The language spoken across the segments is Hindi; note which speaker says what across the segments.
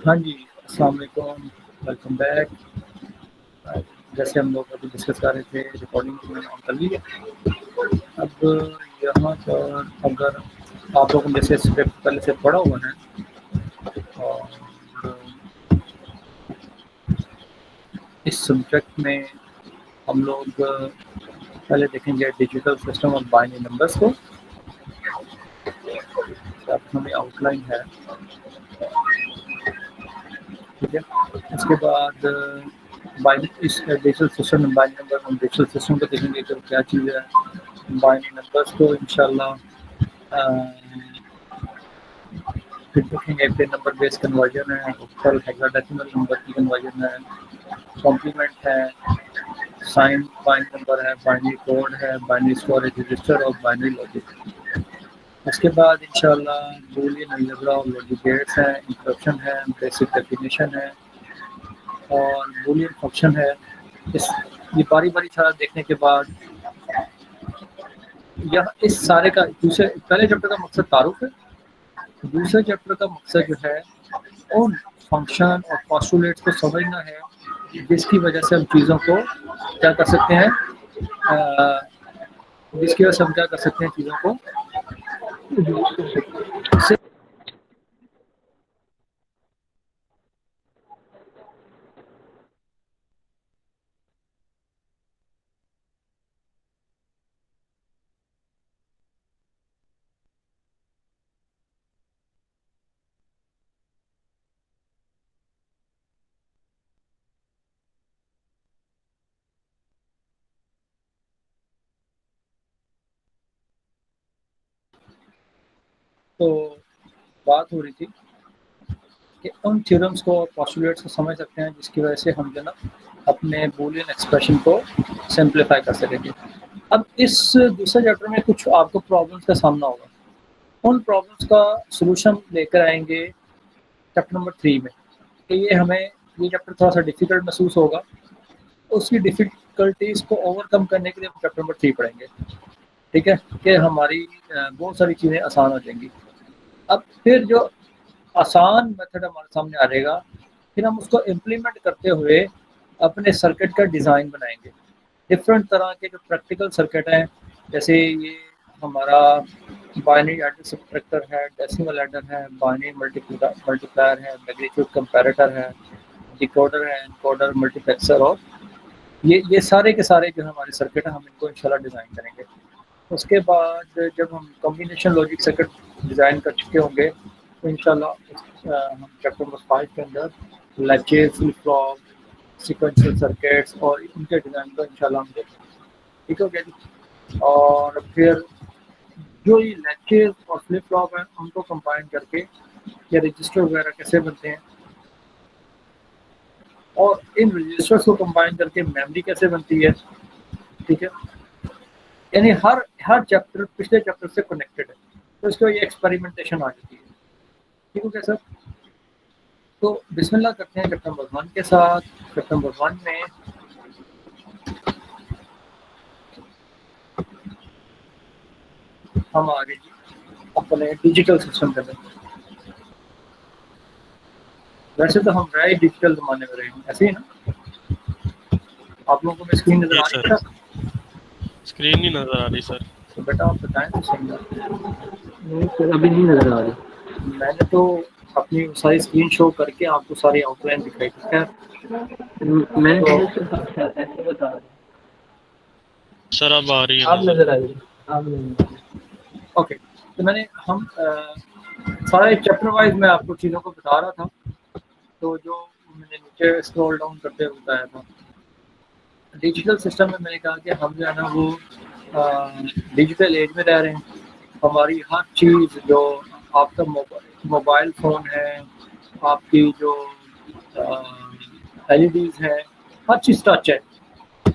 Speaker 1: हाँ जी, अस्सलाम वालेकुम, वेलकम बैक। जैसे हम लोग अभी डिस्कस कर रहे थे, रिकॉर्डिंग को मैंने ऑन कर ली है। अब यहाँ पर अगर आप लोगों ने जैसे स्क्रिप्ट पहले से पढ़ा हुआ है और इस सब्जेक्ट में हम लोग पहले देखेंगे digital system of binary numbers को। अब हमें आउटलाइन है, ठीक है। उसके बाद इस डिजिटल सिस्टम में बाइनरी नंबर, हम डिजिटल सिस्टम को देखेंगे कि क्या चीज़ है। बाइनरी नंबर्स को इंशाल्लाह फिर देखेंगे फिर नंबर बेस कन्वर्जन है, ऑक्टल हेक्साडेसिमल नंबर की कन्वर्जन है, कॉम्प्लीमेंट है, साइन बाइनरी नंबर है, बाइनरी कोड है, बाइनरी स्टोरेज रजिस्टर और बाइनरी लॉजिक। उसके बाद इंशाल्लाह बूलियन अलजेब्रा और लॉजिक गेट्स है, इंट्रोडक्शन है, बेसिक डेफिनेशन है और बूलियन फंक्शन है। इस ये बारी-बारी सारा देखने के बाद यह इस सारे का दूसरे पहले चैप्टर का मकसद तारुफ है, दूसरे चैप्टर का मकसद जो है उन फंक्शन और पोस्टुलेट्स को समझना है जिसकी वजह से हम चीज़ों को क्या कर सकते हैं, जिसकी वजह से हम क्या कर सकते हैं चीज़ों को तो बात हो रही थी कि उन थ्योरम्स को और पोस्टुलेट्स को समझ सकते हैं जिसकी वजह से हम जो ना अपने बूलियन एक्सप्रेशन को सिंप्लीफाई कर सकेंगे। अब इस दूसरे चैप्टर में कुछ आपको प्रॉब्लम्स का सामना होगा, उन प्रॉब्लम्स का सॉल्यूशन लेकर आएंगे चैप्टर नंबर 3 में। कि ये चैप्टर थोड़ा सा डिफिकल्ट महसूस होगा, उसकी डिफिकल्टीज को ओवरकम करने के लिए हम चैप्टर नंबर 3 पढ़ेंगे, ठीक है। कि हमारी बहुत सारी चीज़ें आसान हो जाएंगी। अब फिर जो आसान मेथड हमारे सामने आ जाएगा, फिर हम उसको इम्प्लीमेंट करते हुए अपने सर्किट का डिज़ाइन बनाएंगे। डिफरेंट तरह के जो प्रैक्टिकल सर्किट हैं, जैसे ये हमारा बाइनरी एडर सब्ट्रैक्टर है, डेसिमल एडर है, बाइनरी मल्टीप्लायर है, मैग्नीट्यूड कंपैरेटर है, डिकोडर है, एनकोडर, मल्टीप्लेक्सर और ये सारे के सारे जो हमारे सर्किट हैं हम इनको इंशाल्लाह डिज़ाइन करेंगे। उसके बाद जब हम कॉम्बिनेशन लॉजिक सर्किट डिज़ाइन कर चुके होंगे तो इंशाल्लाह हम चैप्टर नंबर 5 के अंदर latches, flip flop, sequential circuits और उनके डिज़ाइन को इंशाल्लाह हम देखेंगे, ठीक हो गया जी। और फिर जो ये लैचेस और फ्लिप फ्लॉप हैं उनको कंबाइन करके ये रजिस्टर वगैरह कैसे बनते हैं और इन रजिस्टर्स को कंबाइन करके मेमोरी कैसे बनती है, ठीक है। यानी हर हर चैप्टर पिछले चैप्टर से कनेक्टेड है, तो इसको ये एक्सपेरिमेंटेशन आ जाती है, ठीक हो गया सर। तो बिस्मिल्लाह करते हैं चैप्टर नंबर 1 के साथ। चैप्टर नंबर 1 में हम आगे जी अपने डिजिटल सिस्टम के अंदर। वैसे तो हम रहे डिजिटल ज़माने में रहे हैं, ऐसे ही ना? आप लोगों को मेरी स्क्रीन नज़र
Speaker 2: जी
Speaker 1: आ
Speaker 2: सर,
Speaker 1: रही है?
Speaker 2: स्क्रीन नहीं नज़र आ रही सर।
Speaker 1: तो बेटा आप बताएं तो सही है।
Speaker 3: नहीं सर, अभी नहीं नज़र आ रही।
Speaker 1: मैंने तो अपनी सारी स्क्रीन शो करके आपको सारी आउटलाइन दिखाई थी। खैर
Speaker 3: मैंने
Speaker 1: तो
Speaker 3: सिर्फ ऐसे बता रहा
Speaker 2: सर अब आ रही है
Speaker 3: आप
Speaker 2: नज़र।
Speaker 3: नज़र आई, आप नहीं।
Speaker 1: ओके, तो मैंने हम सारे चैप्टर वाइज मैं आपको चीज़ों को बता रहा था। तो जो मैंने नीचे स्क्रॉल डाउन करते हुए बताया था, डिजिटल सिस्टम में मैंने कहा कि हम जो है ना वो डिजिटल एज में रह रहे हैं। हमारी हर चीज़ जो आपका मोबाइल फ़ोन है, आपकी जो एलईडीज़ हैं, हर चीज़ टच है।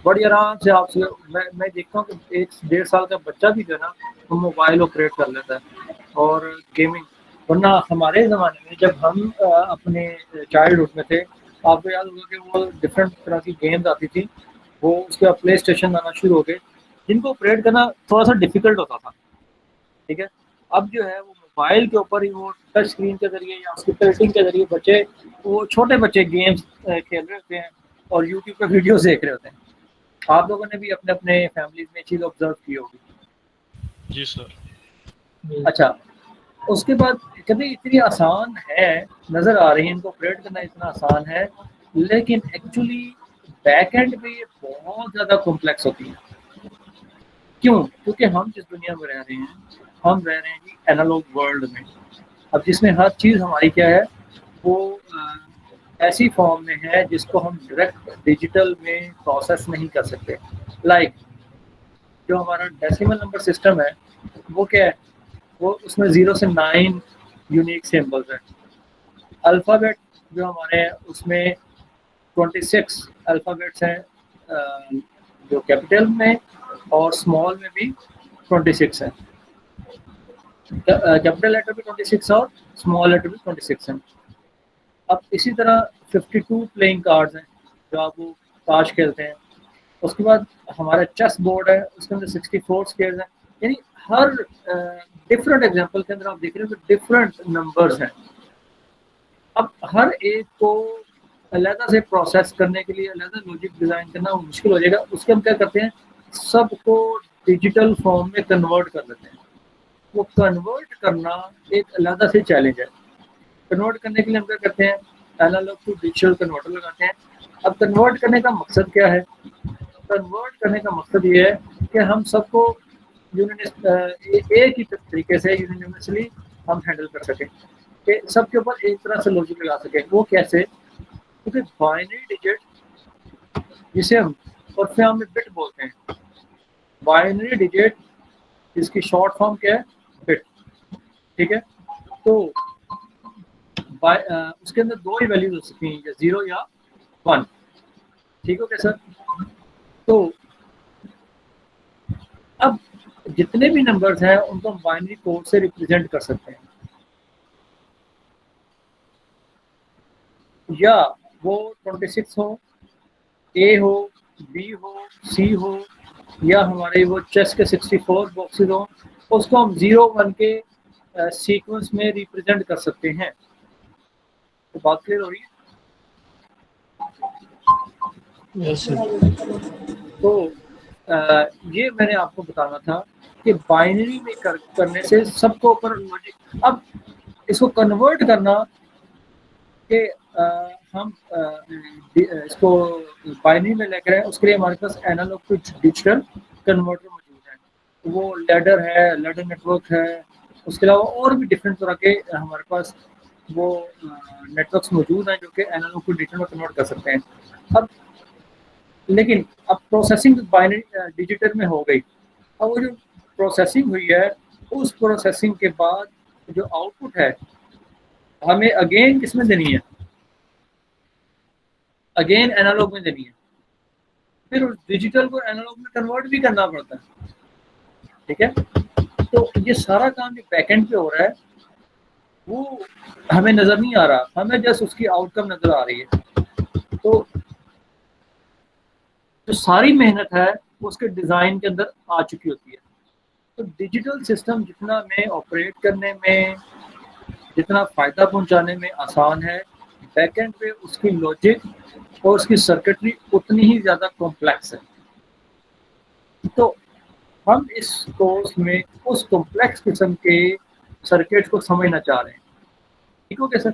Speaker 1: बड़ी आराम से आपसे मैं देखता हूँ कि 1 डेढ़ साल का बच्चा भी जो है ना वो मोबाइल ऑपरेट कर लेता है और गेमिंग। वरना हमारे ज़माने में जब हम अपने चाइल्डहुड में थे, आपको याद होगा कि वो डिफरेंट तरह की गेम्स आती थी। वो उसके बाद प्ले स्टेशन आना शुरू हो गए, जिनको ऑपरेट करना थोड़ा-सा डिफ़िकल्ट होता था, ठीक है। अब जो है वो मोबाइल के ऊपर ही वो टच स्क्रीन के ज़रिए या उसकी टिल्टिंग के ज़रिए बच्चे वो छोटे बच्चे गेम्स खेल रहे होते हैं और यूट्यूब पे वीडियोस देख रहे होते हैं। आप लोगों ने भी अपने-अपने फैमिलीज़ में चीज़ ऑब्ज़र्व की होगी।
Speaker 2: जी सर।
Speaker 1: अच्छा, उसके बाद कहते हैं इतनी आसान है, नज़र आ रही है इनको ऑपरेट करना इतना आसान है, लेकिन एक्चुअली बैक एंड पे ये बहुत ज़्यादा कॉम्प्लेक्स होती है। क्यों? क्योंकि हम जिस दुनिया में रह रहे हैं, हम रह रहे हैं जी एनालॉग वर्ल्ड में। अब जिसमें हर चीज़ हमारी क्या है, वो ऐसी फॉर्म में है जिसको हम डायरेक्ट डिजिटल में प्रोसेस नहीं कर सकते। लाइक जो हमारा डेसिमल नंबर सिस्टम है, वो क्या है? वो उसमें 0 से 9 यूनिक सिंबल्स हैं। अल्फ़ाबेट जो हमारे हैं उसमें 26 अल्फ़ाबेट्स हैं जो कैपिटल में और स्मॉल में भी 26 हैं। कैपिटल लेटर भी 26 और स्मॉल लेटर भी 26 हैं। अब इसी तरह 52 प्लेइंग कार्ड्स हैं, जो आप वो ताश खेलते हैं। उसके बाद हमारा चेस बोर्ड है, उसके अंदर 64 स्क्वेयर्स हैं। यानी हर डिफरेंट एग्जांपल के अंदर आप देख रहे हो कि डिफरेंट नंबर्स हैं। अब हर एक को अलहदा से प्रोसेस करने के लिए अलहदा लॉजिक डिज़ाइन करना मुश्किल हो जाएगा। उसके हम क्या करते हैं, सबको डिजिटल फॉर्म में कन्वर्ट कर देते हैं। वो कन्वर्ट करना एक अलहदा से चैलेंज है। कन्वर्ट करने के लिए हम क्या करते हैं, एनालॉग टू डिजिटल कन्वर्टर लगाते हैं। अब कन्वर्ट करने का मकसद क्या है? कन्वर्ट करने का मकसद ये है कि हम सबको एक ही तरीके से यूनिवर्सली हम हैंडल कर सकें, कि सबके ऊपर एक तरह से लॉजिक लगा सकें। वो कैसे? क्योंकि बाइनरी डिजिट जिसे हम परफ्यूम में बिट बोलते हैं, बाइनरी डिजिट इसकी शॉर्ट फॉर्म क्या है? बिट। ठीक है, तो उसके अंदर दो ही वैल्यूज हो सकती हैं, या 0 या 1। ठीक हो क्या सर? तो अब जितने भी नंबर्स हैं उनको हम बाइनरी कोड से रिप्रेजेंट कर सकते हैं, या वो 26 हो, ए हो, बी हो, सी हो, या हमारे वो चेस के 64 बॉक्सेस हो, उसको हम 0 1 के सीक्वेंस में रिप्रेजेंट कर सकते हैं। तो बात क्लियर हो रही है?
Speaker 3: Yes sir.
Speaker 1: तो ये मैंने आपको बताना था कि बाइनरी में करने से सबको ऊपर लॉजिक। अब इसको कन्वर्ट करना कि हम इसको बाइनरी में लेकर आए, उसके लिए हमारे पास एनालॉग टू डिजिटल कन्वर्टर मौजूद है। वो लैडर है, लैडर नेटवर्क है, उसके अलावा और भी डिफरेंट तरह के हमारे पास वो नेटवर्क्स मौजूद हैं जो कि एनालॉग टू डिजिटल में कन्वर्ट कर सकते हैं। अब लेकिन अब प्रोसेसिंग बाइनरी डिजिटल में हो गई। अब वो जो प्रोसेसिंग हुई है, उस प्रोसेसिंग के बाद जो आउटपुट है, हमें अगेन किसमें देनी है? अगेन एनालॉग में देनी है। फिर उस डिजिटल को एनालॉग में कन्वर्ट भी करना पड़ता है। ठीक है, तो ये सारा काम जो बैकएंड पे हो रहा है, वो हमें नज़र नहीं आ रहा, हमें जस्ट उसकी आउटकम नज़र आ रही है। तो जो सारी मेहनत है, वो उसके डिज़ाइन के अंदर आ चुकी होती है। तो डिजिटल सिस्टम जितना हमें ऑपरेट करने में, जितना फ़ायदा पहुंचाने में आसान है, बैकएंड पे उसकी लॉजिक और उसकी सर्किटरी उतनी ही ज़्यादा कॉम्प्लेक्स है। तो हम इस कोर्स में उस कॉम्प्लेक्स किस्म के सर्किट को समझना चाह रहे हैं। ठीक हो क्या सर?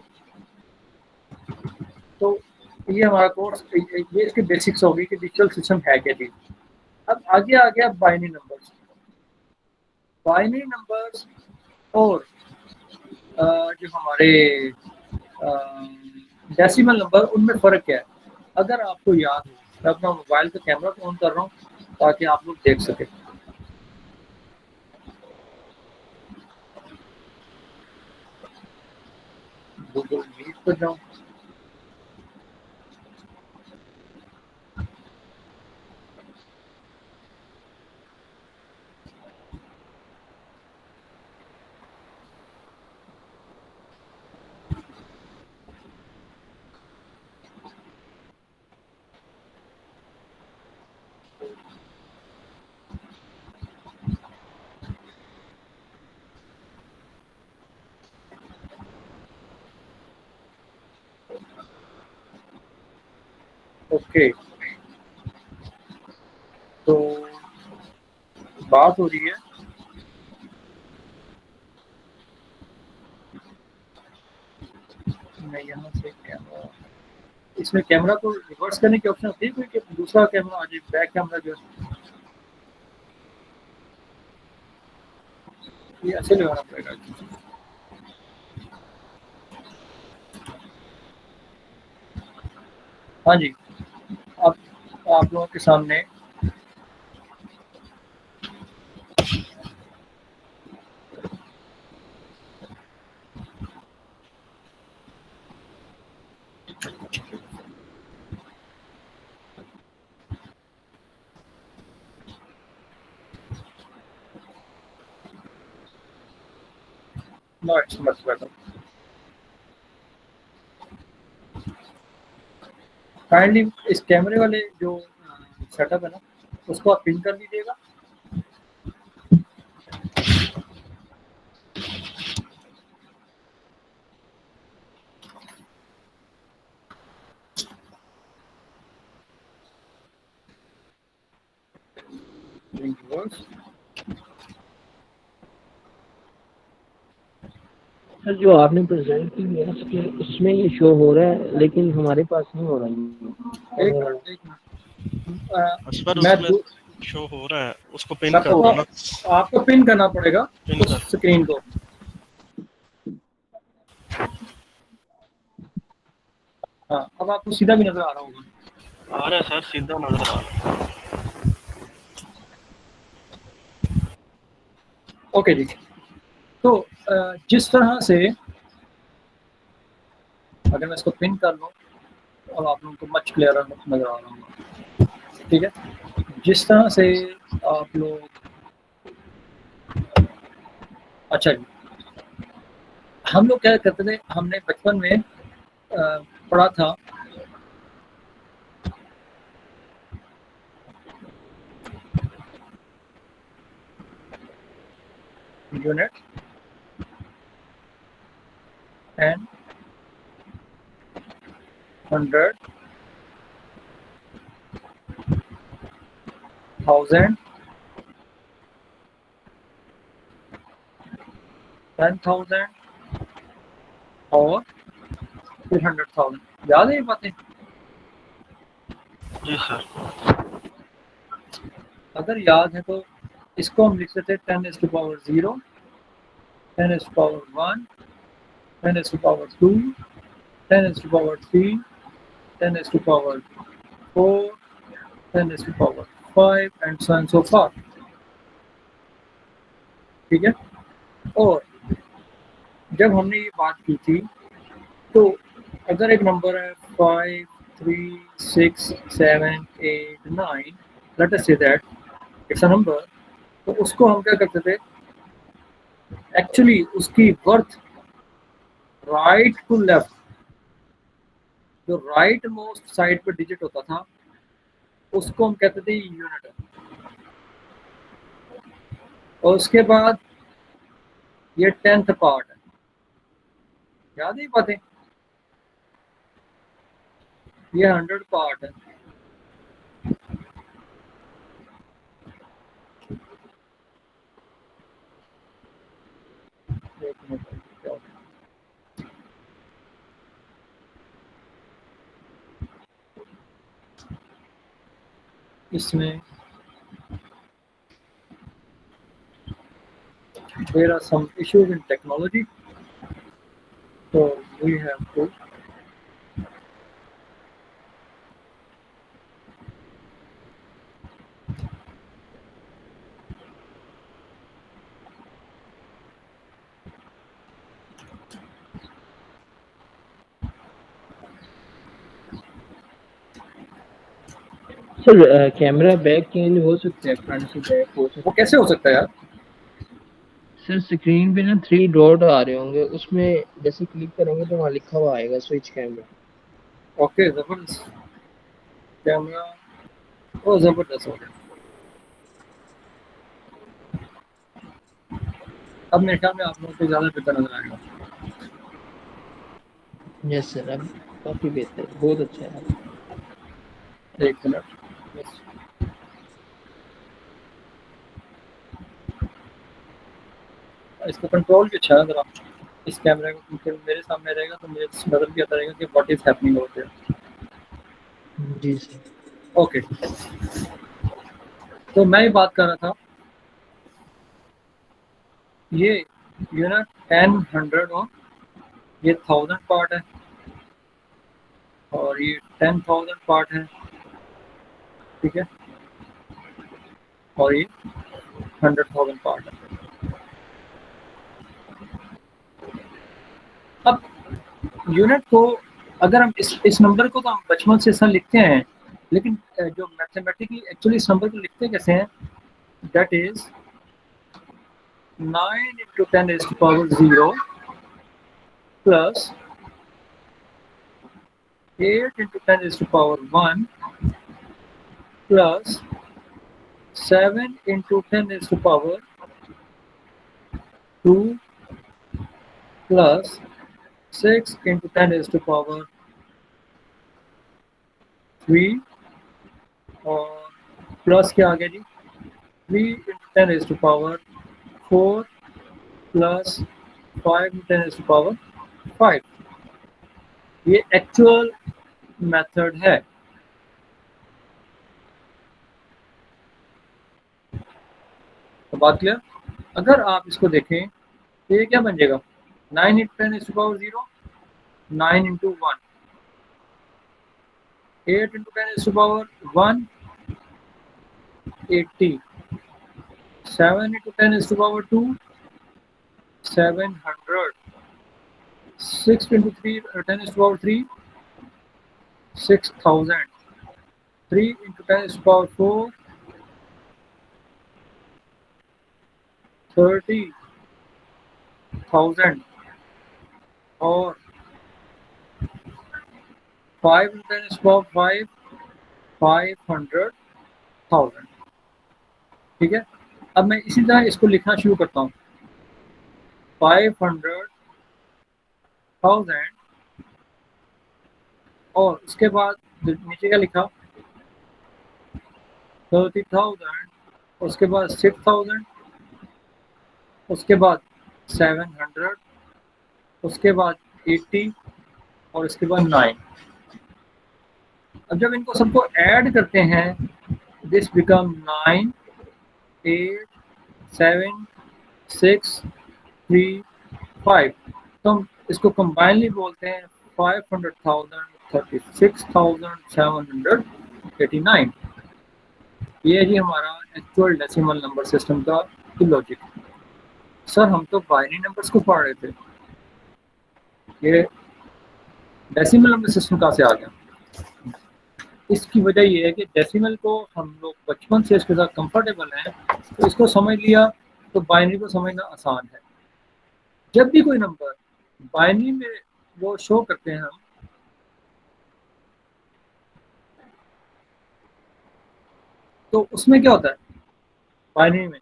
Speaker 1: तो ये हमारा कोर्स, ये इसकी बेसिक्स होगी कि डिजिटल सिस्टम है क्या चीज़। अब आगे आ गया बाइनरी नंबर्स। बाइनरी नंबर्स और जो हमारे डेसिमल नंबर, उनमें फ़र्क क्या है? अगर आपको याद हो, मैं अपना मोबाइल का कैमरा ऑन कर रहा हूँ ताकि आप लोग देख सकें। गूगल मीट पर जाऊँ। ओके, तो बात हो रही है मैं यहाँ से कैमरा, इसमें कैमरा को रिवर्स करने की ऑप्शन होती है कोई कि दूसरा कैमरा आ जाए, बैक कैमरा जो है ये ऐसे लगाना पड़ेगा। हाँ जी, अब आप लोगों के सामने no it's much better. Kindly इस कैमरे वाले जो सेटअप है ना उसको आप पिन कर लीजिएगा।
Speaker 3: सर जो आपने प्रेजेंट की है उसमें ये शो हो रहा है लेकिन हमारे पास नहीं हो रहा है।
Speaker 1: एक मिनट
Speaker 2: असफर
Speaker 1: मैं
Speaker 2: उसमें शो हो रहा है, उसको पिन
Speaker 1: मैं
Speaker 2: कर
Speaker 1: तो
Speaker 2: दो ना।
Speaker 1: आपको पिन करना पड़ेगा
Speaker 2: पिन
Speaker 1: उस
Speaker 2: कर।
Speaker 1: स्क्रीन को। हाँ, अब आपको सीधा भी नजर आ रहा होगा।
Speaker 2: आ रहा है सर, सीधा नजर आ रहा है।
Speaker 1: ओके जी, तो जिस तरह से अगर मैं इसको पिन कर लूँ और आप लोगों को मच क्लियर नजर आ रहा होगा, ठीक है। जिस तरह से आप लोग, अच्छा जी, हम लोग क्या करते थे, हमने बचपन में पढ़ा था यूनिट एंड 100 1000 10,000 और फिर 100,000। याद है ये बातें?
Speaker 2: जी सर।
Speaker 1: अगर याद है तो इसको हम लिख सकते हैं 10⁻0, 10⁻1, 10⁻2, 10⁻3, 10⁻4, 10�5 and so and so for. ठीक है, और जब हमने ये बात की थी तो अगर एक नंबर है 5 3 6 7 8 9, let us say that it's a number, तो उसको हम क्या करते थे, एक्चुअली उसकी वर्थ राइट टू लेफ्ट, जो राइट मोस्ट साइड पर डिजिट होता था उसको हम कहते थे यूनिट। और उसके बाद ये 10th पार्ट है, याद है बातें, ये 100 पार्ट है। एक मिनट, क्या होता है? इसमें there are some issues in technology, so we have to
Speaker 3: sir camera back change हो सकता है, फ्रंट से बैक हो सकता है।
Speaker 1: वो कैसे हो सकता है यार?
Speaker 3: सर स्क्रीन पे ना 3 डॉट आ रहे होंगे, उसमें जैसे क्लिक करेंगे तो वहाँ लिखा हुआ आएगा स्विच कैमरा।
Speaker 1: ओके, जबरदस्त कैमरा, ओ जबरदस्त हो गया। अब मेरे ख्याल में आप लोगों को ज़्यादा बेहतर नजर आएगा।
Speaker 3: यस सर, अब काफी बेहतर, बहुत अच्छा है।
Speaker 1: एक मिनट, इसको कंट्रोल भी अच्छा है जरा, इस कैमरे को क्योंकि मेरे सामने रहेगा तो मुझे नजर भी आता रहेगा कि what is happening over there.
Speaker 3: जी सर।
Speaker 1: ओके, तो मैं ये बात कर रहा था, ये यूनिट 10, 100 और ये 1000 पार्ट है और ये 10,000 पार्ट है, ठीक है, और ये 100,000 पार्ट है। अब यूनिट को अगर हम इस नंबर को तो हम बचपन से ऐसा लिखते हैं, लेकिन जो मैथमेटिकली एक्चुअली इस नंबर को लिखते कैसे हैं, that is 9 into 10 raised to power 0 plus 8 into 10 raised to power 1 plus 7 into 10 raised to power 2 plus 6 into 10 raised to power 3 और प्लस क्या आ गया जी 3 into 10 raised to power 4 plus 5 into 10 raised to power 5। ये एक्चुअल मेथड है। तो बात क्लियर? अगर आप इसको देखें तो ये क्या बन जाएगा 9 into 10 raised to power 0, 9 into 1, 8 into 10 raised to power 1, 80, 7 into 10 raised to power 2, 700, 6 into 3 10 raised to power 3, 6,000, 3 into 10 raised to power 4, 30,000 और 5 into 10 raised to power 5, 500,000। ठीक है, अब मैं इसी तरह इसको लिखना शुरू करता हूँ 500,000 और उसके बाद नीचे क्या लिखा 30,000, उसके बाद 6,000, उसके बाद 700, उसके बाद 80 और उसके बाद 9। अब जब इनको सबको ऐड करते हैं दिस बिकम 9, 8, 7, 6, 3, 5। तो हम इसको कंबाइनली बोलते हैं 500,000, 36,789। ये जी हमारा एक्चुअल डेसिमल नंबर सिस्टम का लॉजिक। सर हम तो बाइनरी नंबर्स को पढ़ रहे थे, ये डेसिमल नंबर सिस्टम कहाँ से आ गया? इसकी वजह ये है कि डेसिमल को हम लोग बचपन से इसके साथ कंफर्टेबल हैं, तो इसको समझ लिया, तो बाइनरी को समझना आसान है। जब भी कोई नंबर बाइनरी में वो शो करते हैं हम, तो उसमें क्या होता है बाइनरी में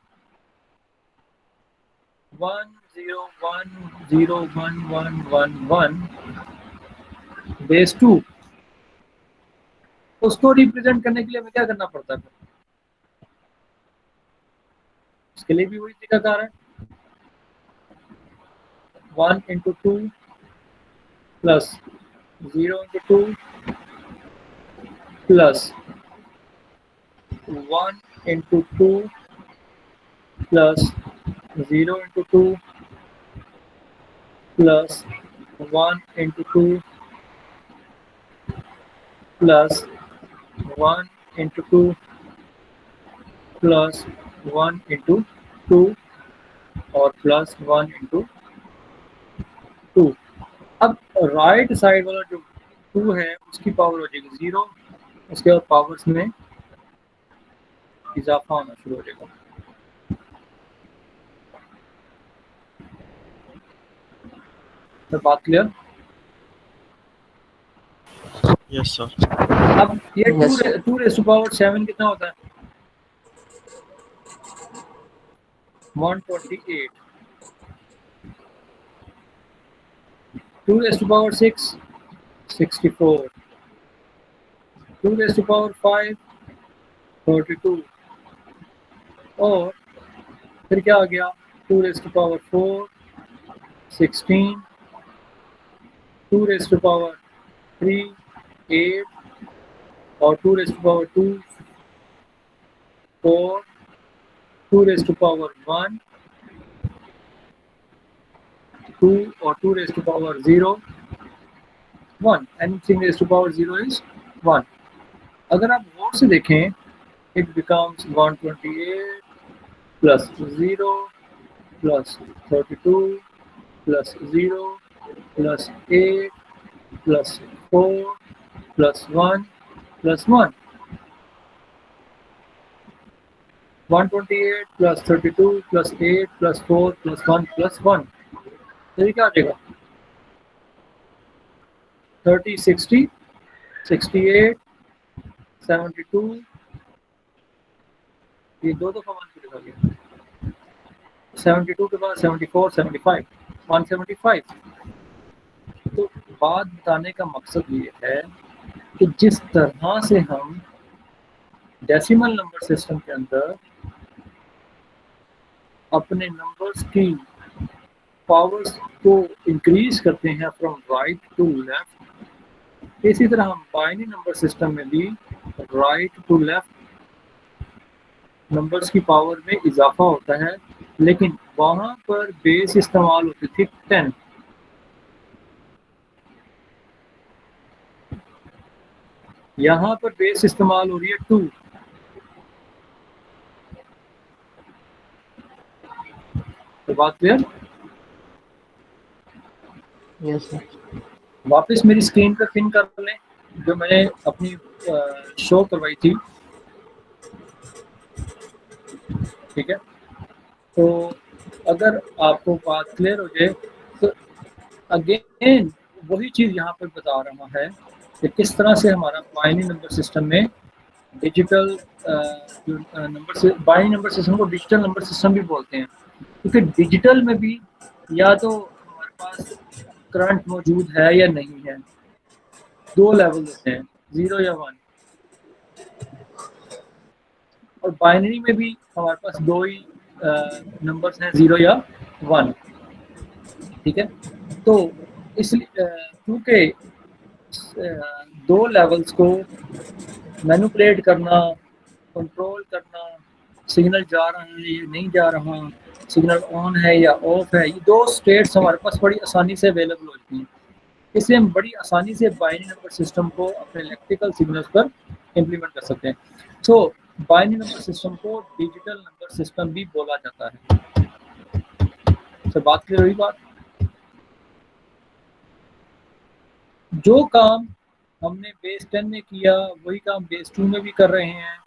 Speaker 1: 1 0 1 0 1 1 1 1 बेस 2। उसको रिप्रेजेंट करने के लिए हमें क्या करना पड़ता है? इसके लिए भी वही तरीकाकार है 1 into 2 plus 0 into 2 plus 1 into 2 plus 0 into 2 plus 1 into 2 plus 1 into 2 plus 1 into 2 और plus 1 into 2। अब राइट साइड वाला जो 2 है उसकी पावर हो जाएगी 0, उसके बाद पावर्स में इजाफा होना शुरू हो जाएगा। तो बात क्लियर?
Speaker 2: Yes sir.
Speaker 1: अब ये 2 raised to power 7 कितना होता है 128, 2 raised to power 6 64, 2 raise to power 5 32 और फिर क्या आ गया 2 raise to power 4 16 2 raise to power 3 8 और 2 raise to power 2 4 2 raise to power 1 2 और 2 raise to power 0 1 anything raise to power 0 is 1। अगर आप गौर से देखें it becomes 128 plus 0 plus 32 plus 0 plus 8 plus 4 plus 1 plus 1 128 plus 32 plus 8 plus 4 plus 1 plus 1 तो ये क्या आ जाएगा 30 60 68 72 ये दो दफा 1 को लिखा गया 72 के बाद 74 75 175। तो बात बताने का मकसद ये है कि जिस तरह से हम डेसिमल नंबर सिस्टम के अंदर अपने नंबर्स की पावर्स को इंक्रीज करते हैं फ्रॉम राइट टू लेफ्ट, इसी तरह हम बाइनरी नंबर सिस्टम में भी राइट टू लेफ्ट नंबर्स की पावर में इजाफा होता है, लेकिन वहाँ पर बेस इस्तेमाल होती थी 10। यहाँ पर बेस इस्तेमाल हो रही है 2। तो बात क्लियर?
Speaker 3: Yes sir.
Speaker 1: वापस मेरी स्क्रीन पर पिन कर लें जो मैंने अपनी शो करवाई थी, ठीक है? तो अगर आपको बात क्लियर हो जाए तो अगेन वही चीज़ यहाँ पर बता रहा है कि किस तरह से हमारा बाइनरी नंबर सिस्टम में डिजिटल नंबर से बाइनरी नंबर सिस्टम को डिजिटल नंबर सिस्टम भी बोलते हैं, क्योंकि डिजिटल में भी या तो हमारे पास करंट मौजूद है या नहीं है, दो लेवल होते हैं 0 या 1, और बाइनरी में भी हमारे पास दो ही नंबर्स हैं 0 या 1, ठीक है? तो इसलिए क्योंकि दो लेवल्स को मैनिपुलेट करना, कंट्रोल करना, सिग्नल जा रहा है या नहीं जा रहा, सिग्नल ऑन है या ऑफ है, ये दो स्टेट्स हमारे पास बड़ी आसानी से अवेलेबल होती हैं, इसलिए हम बड़ी आसानी से बाइनरी नंबर सिस्टम को अपने इलेक्ट्रिकल सिग्नल्स पर इम्प्लीमेंट कर सकते हैं। तो बाइनरी नंबर सिस्टम को डिजिटल नंबर सिस्टम भी बोला जाता है। तो बात क्लियर हुई? बात जो काम हमने बेस 10 में किया वही काम बेस 2 में भी कर रहे हैं,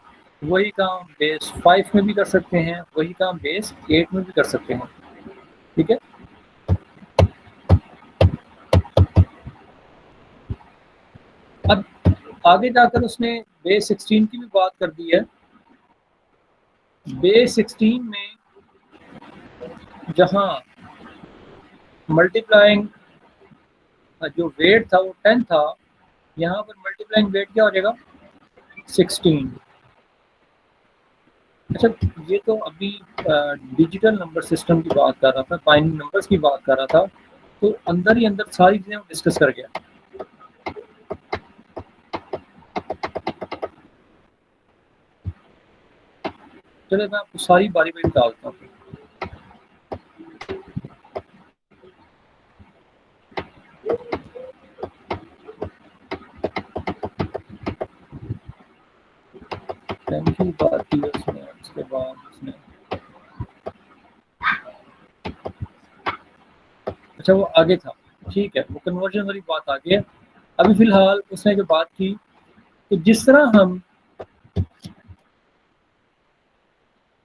Speaker 1: वही काम बेस 5 में भी कर सकते हैं, वही काम बेस 8 में भी कर सकते हैं, ठीक है? अब आगे जाकर उसने बेस 16 की भी बात कर दी है। बेस 16 में जहां मल्टीप्लाइंग जो वेट था वो 10 था, यहाँ पर मल्टीप्लाइंग वेट क्या हो जाएगा 16। अच्छा, ये तो अभी डिजिटल नंबर सिस्टम की बात कर रहा था, बाइनरी नंबर्स की बात कर रहा था, तो अंदर ही अंदर सारी चीज़ें डिस्कस कर गया। चलो मैं आपको सारी बारी बारी डालता हूँ। की बात की उसने, उसके बाद उसने अच्छा वो आगे था, ठीक है, वो कन्वर्जन वाली बात आगे है। अभी फिलहाल उसने जो बात की कि जिस तरह हम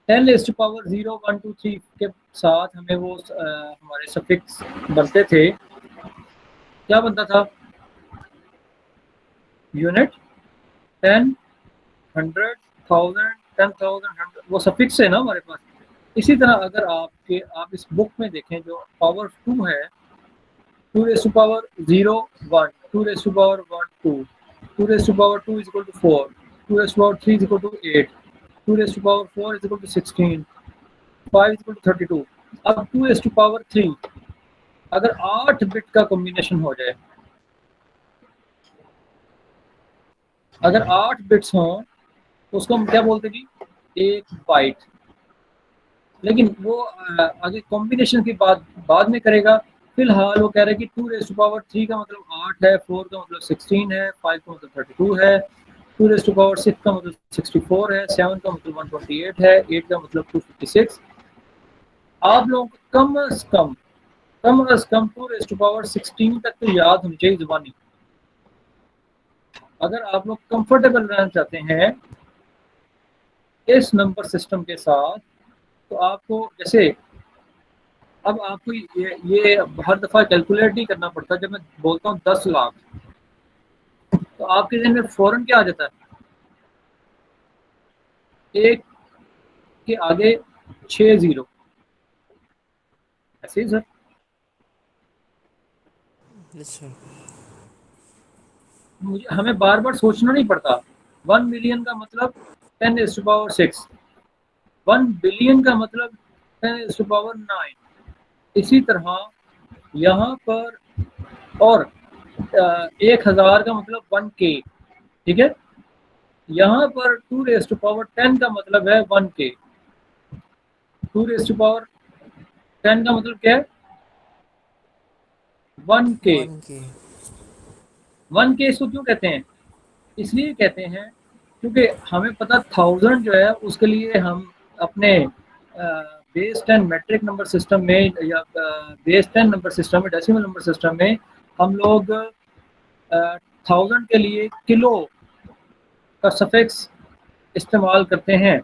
Speaker 1: 10 raised to power 0 1 2 3 के साथ हमें वो हमारे सफिक्स बनते थे, क्या बनता था यूनिट 10 100 1000 10,000 100, वो सफिक्स है ना हमारे पास। इसी तरह अगर आप इस बुक में देखें जो पावर 2 है 2 raised to power 0 1 2 raised to power 1 2, 2 raised to power 2 is equal to 4, 2 raised to power 3 is equal to 8, 2 raised to power 4 is equal to 16, 5 is equal to 32. अब 2 raised to power 3 अगर 8 बिट का कॉम्बिनेशन हो जाए, अगर 8 बिट्स हों तो उसको हम क्या बोलते हैं जी, एक बाइट। लेकिन वो आगे कॉम्बिनेशन की बात बाद में करेगा। फिलहाल वो कह रहे हैं कि 2 रेज़ टू पावर 3 का मतलब 8 है, 4 का मतलब 16 है, 5 का मतलब 32 है, 2 रेज़ टू पावर 6 का मतलब 64 है, 7 का मतलब 128 है, 8 का मतलब 256। आप लोगों को कम से कम 2 रेज़ टू पावर 16 तक तो याद होनी चाहिए ज़ुबानी। अगर आप लोग कंफर्टेबल रहना चाहते हैं इस नंबर सिस्टम के साथ, तो आपको जैसे अब आपको ये हर दफ़ा कैलकुलेट नहीं करना पड़ता। जब मैं बोलता हूँ 10 लाख तो आपके ज़हन में फ़ौरन क्या आ जाता है, एक के आगे 6 ज़ीरो, ऐसे ही सर। मुझे हमें बार बार सोचना नहीं पड़ता। 1 मिलियन का मतलब 10 रेज़ टू पावर 6, 1 बिलियन का मतलब 10 रेज़ टू पावर 9। इसी तरह यहाँ पर और 1000 का मतलब 1K, ठीक है। यहाँ पर 2 रेज़ टू पावर 10 का मतलब है 1K, 2 रेज़ टू पावर 10 का मतलब क्या है 1K। 1K इसको क्यों कहते हैं, इसलिए कहते हैं क्योंकि हमें पता 1000 जो है उसके लिए हम अपने बेस 10 मैट्रिक नंबर सिस्टम में या बेस 10 नंबर सिस्टम में, डेसिमल नंबर सिस्टम में हम लोग 1000 के लिए किलो का सफिक्स इस्तेमाल करते हैं,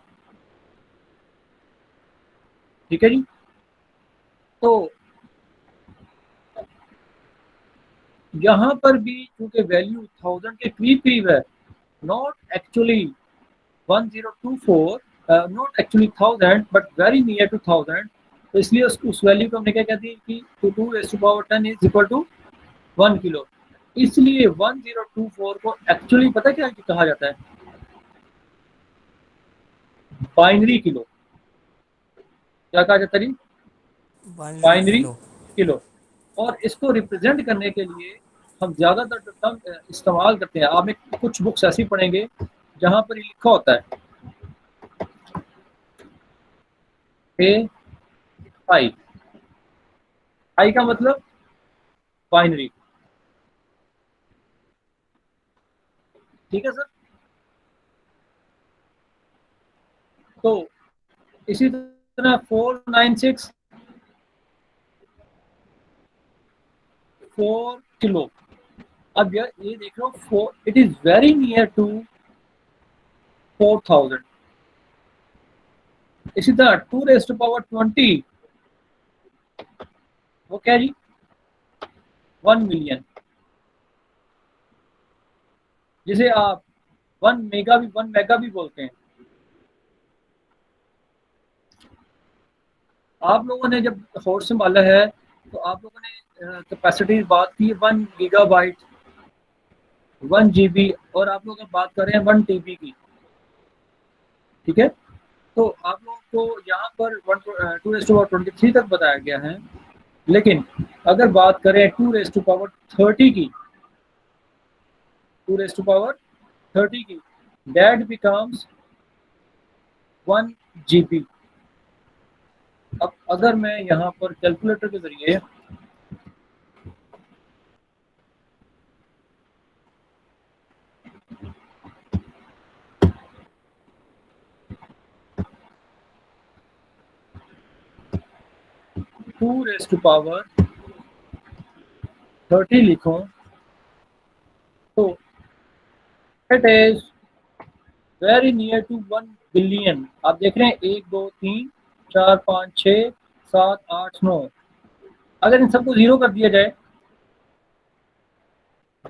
Speaker 1: ठीक है जी। तो यहाँ पर भी क्योंकि वैल्यू 1000 के करीब है, not actually 1024, not actually 1000 but very near to 1000, तो इसलिए उस वैल्यू को हमने क्या कहती है कि 2 raise to power 10 is equal to 1 kilo. इसलिए 1024 को एक्चुअली पता क्या कहा जाता है, बाइनरी किलो। क्या कहा जाता है जी, बाइनरी किलो। और इसको रिप्रेजेंट करने के लिए हम ज़्यादातर टर्म इस्तेमाल करते हैं। आप में कुछ बुक्स ऐसी पढ़ेंगे जहाँ पर ये लिखा होता है आई का मतलब बाइनरी, ठीक है सर। तो इसी तरह 496 4 किलो। अब ये देख लो 4, it is very near to 4000। इसी तरह 2 रेज़ टू पावर 20 वो क्या जी 1 मिलियन, जिसे आप 1 मेगा भी बोलते हैं। आप लोगों ने जब होश संभाला है तो आप लोगों ने कैपेसिटी बात की 1 गीगाबाइट, 1 GB, और आप लोग बात कर रहे हैं 1 TB की, ठीक है। तो आप लोगों को यहाँ पर 2 रेज़ टू पावर 23 तक बताया गया है। लेकिन अगर बात करें 2 रेज़ टू पावर 30 की, 2 रेज़ टू पावर 30 की, दैट बिकम्स 1 GB। अब अगर मैं यहाँ पर कैलकुलेटर के जरिए टू रेज़ टू पावर 30 लिखूं तो it is very near to 1 billion. आप देख रहे हैं 1 2 3 4 5 6 7 8 9, अगर इन सबको जीरो कर दिया जाए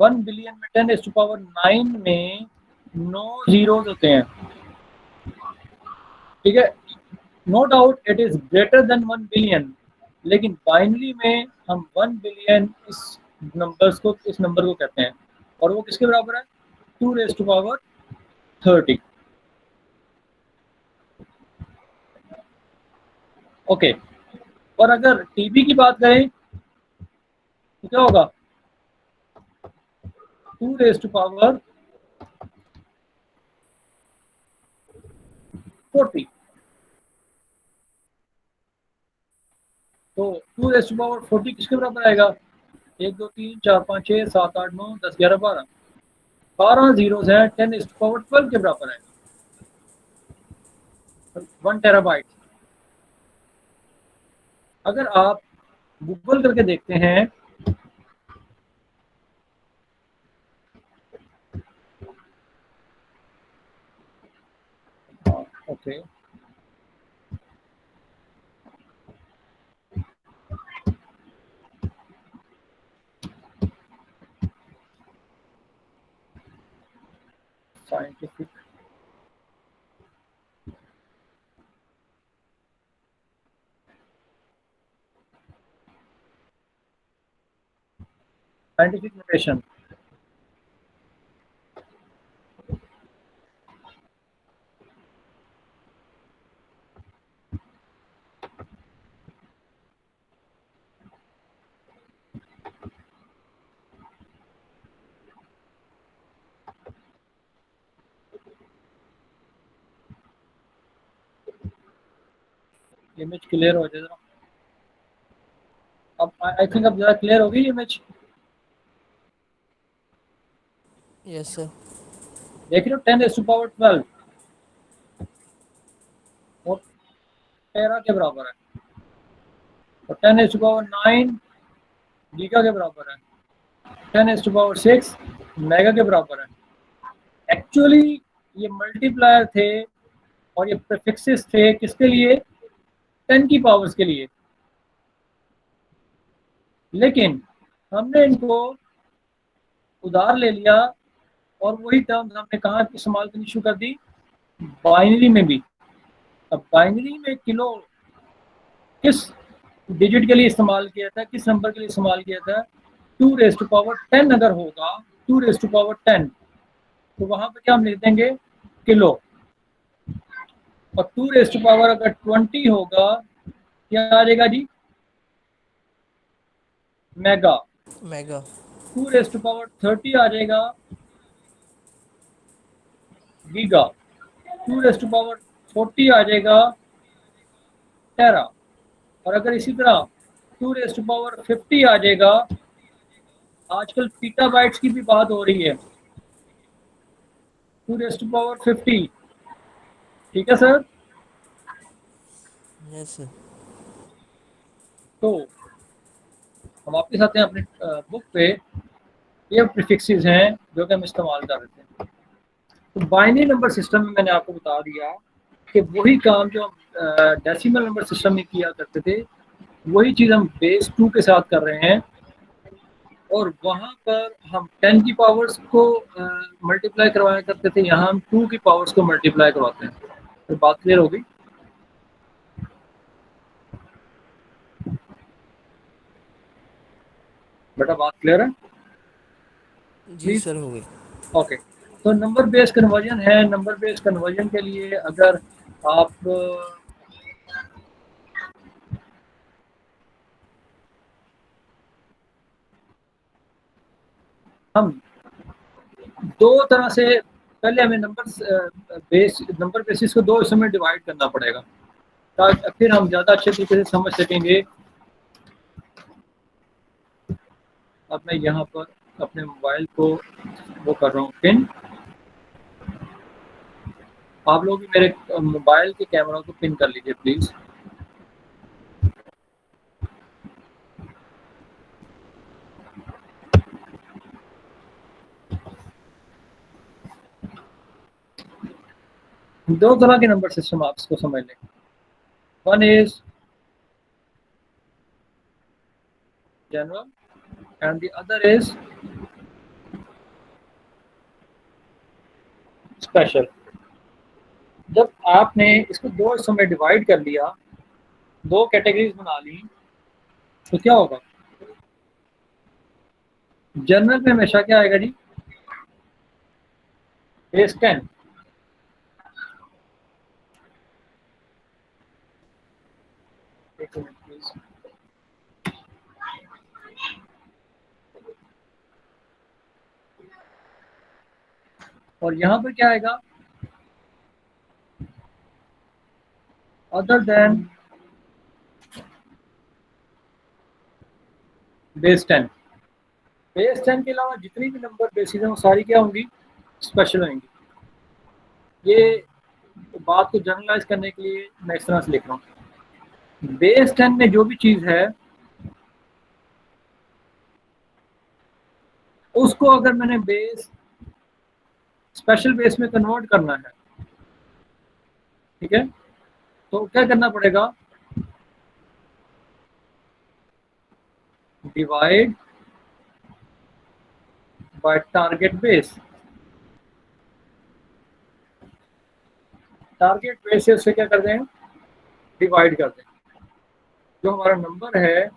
Speaker 1: 1 बिलियन में 10 रेज़ टू पावर 9 में 9 जीरोज होते हैं, ठीक है। No doubt it is greater than 1 billion, लेकिन बाइनरी में हम 1 बिलियन इस नंबर को कहते हैं, और वो किसके बराबर है 2 रेज़ टू पावर 30। ओके, और अगर टीबी की बात करें तो क्या होगा? 2 रेज़ टू पावर 40। तो 2 रेज़ टू पावर 40 किसके बराबर आएगा? 1 2 3 4 5 6 7 8 9 10 11 12 12 जीरोस हैं, 10 रेज़ टू पावर 12 के बराबर आएगा। 1 टेराबाइट। अगर आप गूगल करके देखते हैं okay, scientific notation. Image clear हो जाए जरा। अब आई थिंक अब ज़रा क्लियर होगी इमेज।
Speaker 4: Yes sir.
Speaker 1: देख रहे हो 10 रेज़ टू पावर 12 और टेरा के बराबर है, और 10 रेज़ टू पावर 9 गीगा के बराबर है, 10 रेज़ टू पावर 6 मेगा के बराबर है। एक्चुअली ये मल्टीप्लायर थे और ये प्रीफिक्सेस थे किसके लिए? 10 की पावर्स के लिए। लेकिन हमने इनको उधार ले लिया और वही टर्म्स हमने कहाँ इस्तेमाल करनी शुरू कर दी? बाइनरी में भी। अब बाइनरी में किलो किस डिजिट के लिए इस्तेमाल किया था, किस नंबर के लिए इस्तेमाल किया था? 2 रेज़ टू पावर 10 अगर होगा, 2 रेज़ टू पावर 10, तो वहां पर क्या हम लिख देंगे? किलो। और 2 रेज़ टू पावर अगर 20 होगा, क्या आ जाएगा जी? Mega.
Speaker 4: Mega.
Speaker 1: 2 raise to power 30 आ जाएगा गीगा। 2 रेज़ टू पावर 40 आ जाएगा टेरा। और अगर इसी तरह 2 रेज़ टू पावर 50 आ जाएगा, आजकल पीटाबाइट्स की भी बात हो रही है, 2 रेज़ टू पावर 50। ठीक है सर।
Speaker 4: Yes sir.
Speaker 1: तो हम वापस आते हैं अपने बुक पे। ये प्रीफिक्सेस हैं जो कि हम इस्तेमाल कर रहे थे। तो बाइनरी नंबर सिस्टम में मैंने आपको बता दिया कि वही काम जो हम डेसिमल नंबर सिस्टम में किया करते थे, वही चीज़ हम बेस 2 के साथ कर रहे हैं। और वहाँ पर हम 10 की पावर्स को मल्टीप्लाई करवाया करते थे, यहाँ हम 2 की पावर्स को मल्टीप्लाई करवाते हैं। तो बात क्लियर हो गई? बेटा बात क्लियर है?
Speaker 4: जी सर हो गई।
Speaker 1: ओके, तो नंबर बेस कन्वर्जन है। नंबर बेस कन्वर्जन के लिए अगर आप हम दो तरह से, पहले हमें नंबर बेसिस को दो हिस्सों में डिवाइड करना पड़ेगा, ताकि फिर हम ज़्यादा अच्छे तरीके से समझ सकेंगे। अब मैं यहाँ पर अपने मोबाइल को वो कर रहा हूँ पिन। आप लोग भी मेरे मोबाइल के कैमरा को पिन कर लीजिए प्लीज़। दो तरह के नंबर सिस्टम आप इसको समझ लें। One is general and the other is special. जब आपने इसको दो हिस्सों में डिवाइड कर लिया, दो कैटेगरीज बना ली, तो क्या होगा? जनरल में हमेशा क्या आएगा जी? बेस 10, एक मिनट प्लीज। और यहाँ पर क्या आएगा, अदर देन बेस 10। बेस 10 के अलावा जितनी भी नंबर बेसिस हैं वो सारी क्या होंगी, स्पेशल होंगी। ये बात को जनरलाइज करने के लिए मैं इस तरह से लिख रहा हूँ, बेस 10 में जो भी चीज़ है उसको अगर मैंने बेस स्पेशल बेस में कन्वर्ट करना है, ठीक है, तो क्या करना पड़ेगा, divide by target base. Target base से उससे क्या कर दें, डिवाइड कर दें। जो हमारा नंबर है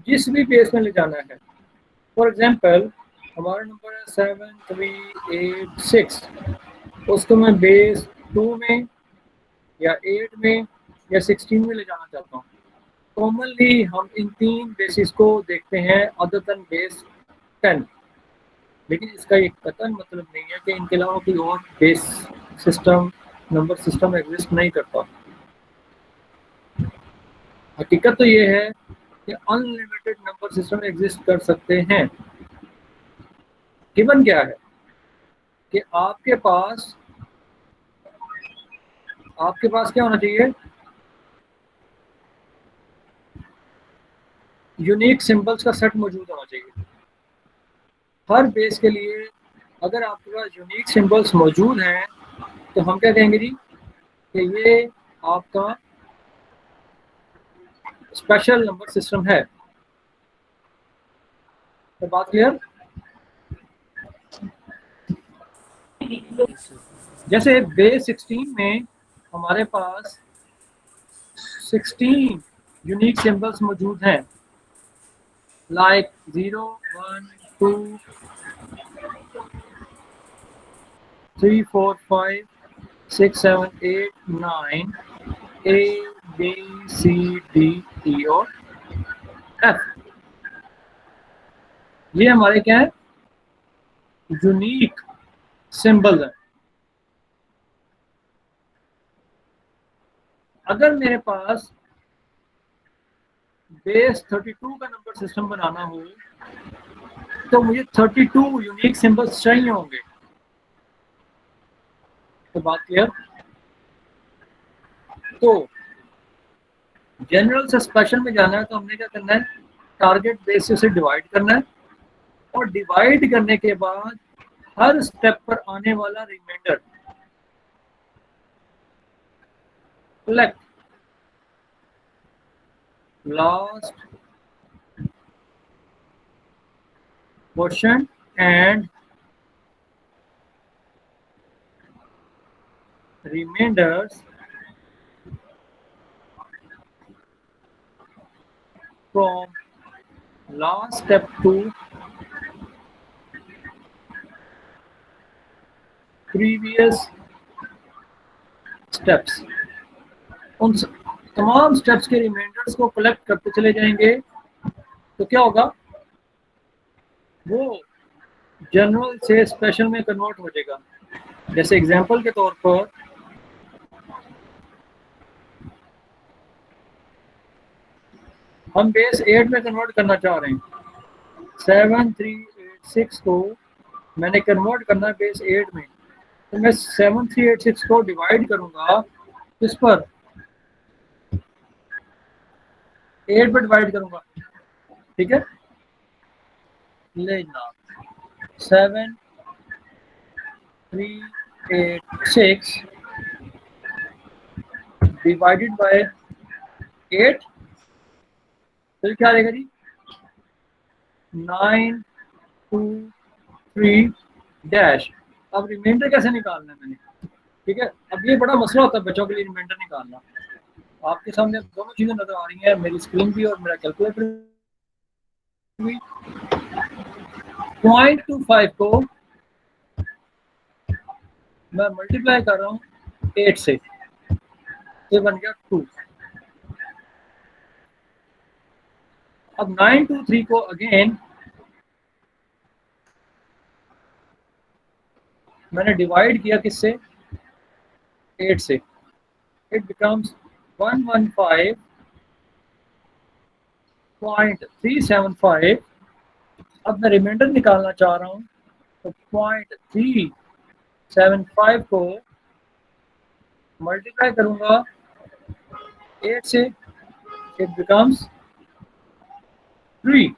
Speaker 1: जिस भी बेस में ले जाना है, फॉर एग्जांपल हमारा नंबर है 7386, उसको मैं बेस 2 में या 8 में या 16 में ले जाना चाहता हूँ। कॉमनली हम इन 3 बेसिस को देखते हैं अदर देन बेस 10, लेकिन इसका एक कतई मतलब नहीं है कि इनके अलावा कोई और base system, number system exist नहीं करता। हकीकत तो ये है कि अनलिमिटेड नंबर सिस्टम एग्जिस्ट कर सकते हैं। गिवन क्या है कि आपके पास क्या होना चाहिए, यूनिक सिंबल्स का सेट मौजूद होना चाहिए हर बेस के लिए। अगर आपके पास यूनिक सिंबल्स मौजूद हैं तो हम क्या कहेंगे जी कि ये आपका स्पेशल नंबर सिस्टम है। तो बात क्लियर।
Speaker 4: Yes, sir.
Speaker 1: जैसे बेस 16 में हमारे पास 16 यूनिक सिंबल्स मौजूद हैं, like 0 1 2 3 4 5 6 7 8 9 A B C D E और F। ये हमारे क्या है, यूनिक सिंबल है। अगर मेरे पास बेस 32 का नंबर सिस्टम बनाना हो तो मुझे 32 यूनिक सिंबल्स चाहिए होंगे। तो बात क्लियर। तो जनरल से स्पेशल में जाना है तो हमने क्या करना है, टारगेट बेस से उसे डिवाइड करना है, और डिवाइड करने के बाद हर स्टेप पर आने वाला remainder collect last question and remainders from last step to previous steps। उन तमाम स्टेप्स के रिमाइंडर्स को कलेक्ट करते चले जाएंगे तो क्या होगा, वो जनरल से स्पेशल में कन्वर्ट हो जाएगा। जैसे एग्जांपल के तौर पर हम बेस 8 में कन्वर्ट करना चाह रहे हैं, 7386 को मैंने कन्वर्ट करना है बेस 8 में, तो मैं 7386 को डिवाइड करूंगा इस पर 8 पर डिवाइड करूंगा, ठीक है। ले जनाब 7386 डिवाइडेड बाय 8, तो क्या रहेगा जी, 923 डैश। अब रिमाइंडर कैसे निकालना है मैंने, ठीक है। अब ये बड़ा मसला होता है बच्चों के लिए रिमाइंडर निकालना। आपके सामने दोनों चीजें नजर आ रही हैं, मेरी स्क्रीन भी और मेरा कैलकुलेटर भी। 0.25 को मैं मल्टीप्लाई कर रहा हूँ 8 से, ये बन गया 2। अब 923 को अगेन मैंने डिवाइड किया किससे, 8 से, इट बिकम्स 115.375। अब मैं रिमाइंडर निकालना चाह रहा हूँ, तो 0.375 को मल्टीप्लाई करूंगा 8 से, इट बिकम्स 3।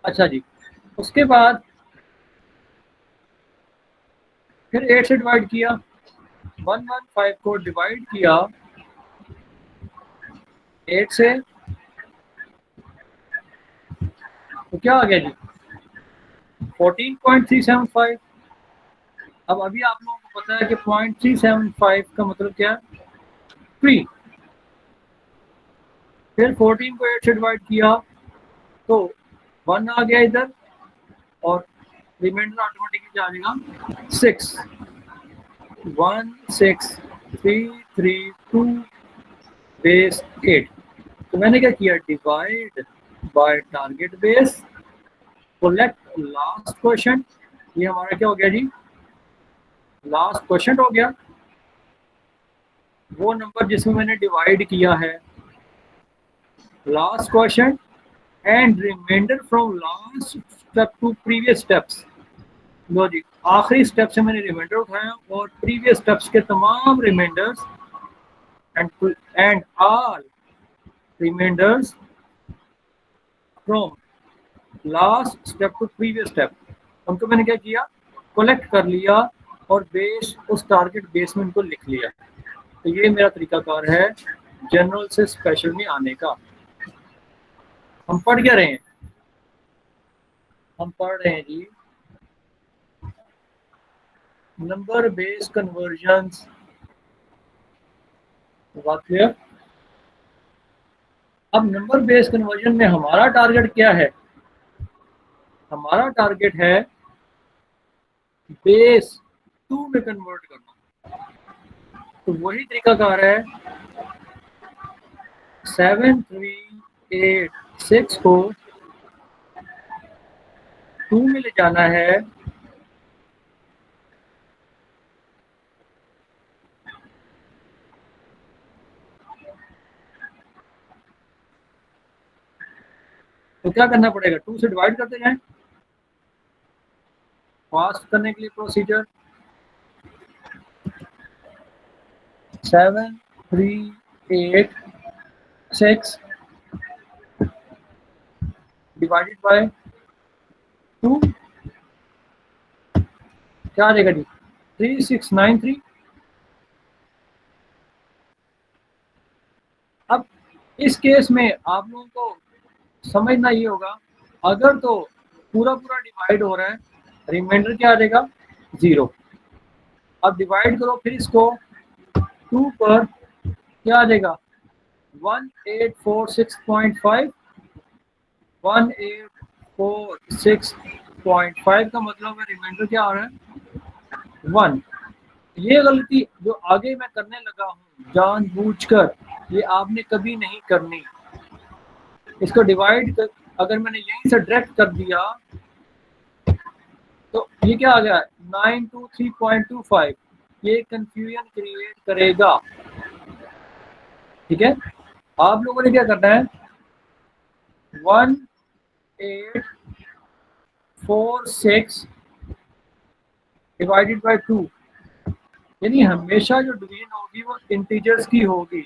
Speaker 1: अच्छा जी, उसके बाद फिर 8 से डिवाइड किया, 115 को डिवाइड किया 8 से, तो क्या आ गया जी, 14.375। अब अभी आप लोगों को पता है कि 0.375 का मतलब क्या है, 3। फिर 14 को 8 से डिवाइड किया तो 1 आ गया इधर, और रिमाइंडर ऑटोमेटिकली आ जाएगा 6, 16332 बेस 8। तो मैंने क्या किया, divide by target base, collect last question. ये हमारा क्या हो गया जी, लास्ट क्वेश्चन हो गया, वो नंबर जिसमें मैंने डिवाइड किया है, last question and remainder from last step to previous steps. लो जी, आखिरी स्टेप से मैंने रिमाइंडर उठाया और प्रीवियस स्टेप्स के तमाम remainders and all remainders from last step to previous step, उनको मैंने क्या किया, कलेक्ट कर लिया और बेस उस टारगेट बेस में उनको लिख लिया। तो ये मेरा तरीकाकार है जनरल से स्पेशल में आने का। हम पढ़ क्या रहे हैं, हम पढ़ रहे हैं जी नंबर बेस्ड कन्वर्जन्स। बात क्लियर। अब नंबर बेस्ड कन्वर्जन में हमारा टारगेट क्या है, हमारा टारगेट है बेस 2 में कन्वर्ट करना। तो वही तरीकाकार है, 7386 को 2 में ले जाना है, तो क्या करना पड़ेगा, 2 से डिवाइड करते जाएं। फास्ट करने के लिए प्रोसीजर 7386 डिवाइडेड बाय 2, क्या आ जाएगा जी, 3693। अब इस केस में आप लोगों को समझना ये होगा, अगर तो पूरा पूरा डिवाइड हो रहा है, रिमाइंडर क्या आ जाएगा, 0। अब डिवाइड करो फिर इसको 2 पर, क्या आ जाएगा, 1846.5, 1846.5 का मतलब है रिमाइंडर क्या आ रहा है, 1। ये गलती जो आगे मैं करने लगा हूँ जानबूझकर, ये आपने कभी नहीं करनी। इसको डिवाइड कर, अगर मैंने यहीं से डायरेक्ट कर दिया तो ये क्या आ गया, 923.25, ये कंफ्यूजन क्रिएट करेगा। ठीक है, आप लोगों ने क्या करना है, 1846 डिवाइडेड बाय 2, यानी हमेशा जो डिवीजन होगी वो इंटीजर्स की होगी,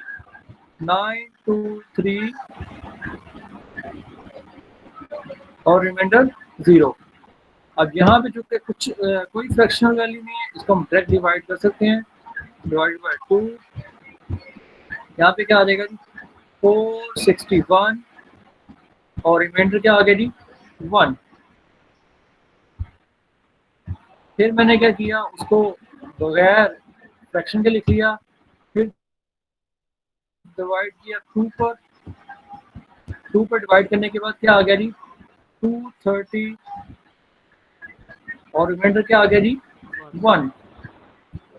Speaker 1: 923 और रिमाइंडर 0। अब यहाँ पे चूंकि कुछ कोई फ्रैक्शनल वैल्यू नहीं है, इसको हम डायरेक्ट डिवाइड कर सकते हैं, डिवाइड बाय 2, यहाँ पे क्या आ जाएगा जी, 461 और रिमाइंडर क्या आ गया जी, 1। फिर मैंने क्या किया, उसको बगैर फ्रैक्शन के लिख लिया, फिर डिवाइड किया 2 पर, 2 पर डिवाइड करने के बाद क्या आ गया जी, 230 और रिमाइंडर क्या आ गया जी 1।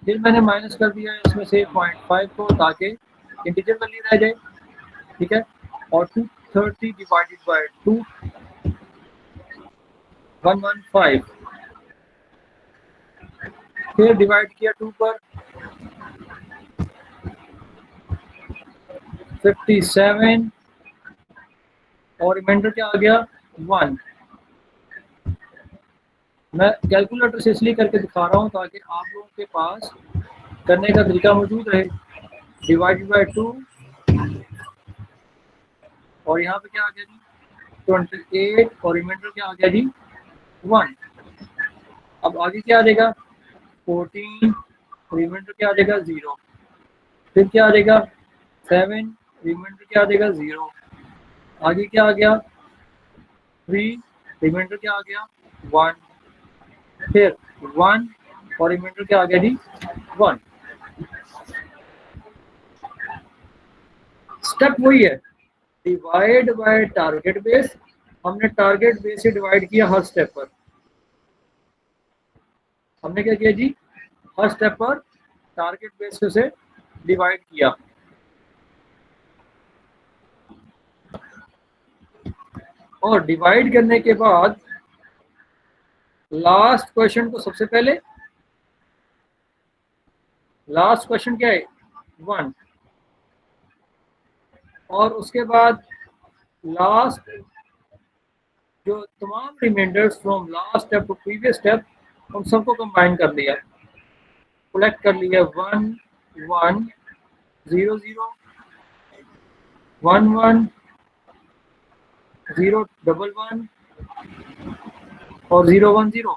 Speaker 1: फिर मैंने माइनस कर दिया इसमें से 0.5 को ताकि इंटीजर वैल्यू रह जाए, ठीक है। और 230 डिवाइडेड बाय 2 115, फिर डिवाइड किया 2 पर 57 और रिमाइंडर क्या आ गया 1। मैं कैलकुलेटर से इसलिए करके दिखा रहा हूँ ताकि आप लोगों के पास करने का तरीका मौजूद रहे। डिवाइडेड बाय 2 और यहाँ पे क्या आ गया जी 28 और रिमाइंडर क्या आ गया जी 1। अब आगे क्या आ जाएगा 14, रिमाइंडर क्या आ जाएगा 0। फिर क्या आ जाएगा 7, रिमाइंडर क्या आ जाएगा 0। आगे क्या आ गया 3, रिमाइंडर क्या आ गया 1। फिर 1 और रिमाइंडर क्या आ गया जी 1। स्टेप वही है, डिवाइड बाय टारगेट बेस। हमने टारगेट बेस से डिवाइड किया हर स्टेप पर। हमने क्या किया जी हर स्टेप पर टारगेट बेस से डिवाइड किया। और डिवाइड करने के बाद लास्ट क्वेश्चन को सबसे पहले, लास्ट क्वेश्चन क्या है 1, और उसके बाद लास्ट जो तमाम remainders from last step to previous step उन सबको कंबाइन कर लिया, कलेक्ट कर लिया 1 1 0 0 1 1 0 1 1 और 0 1 0।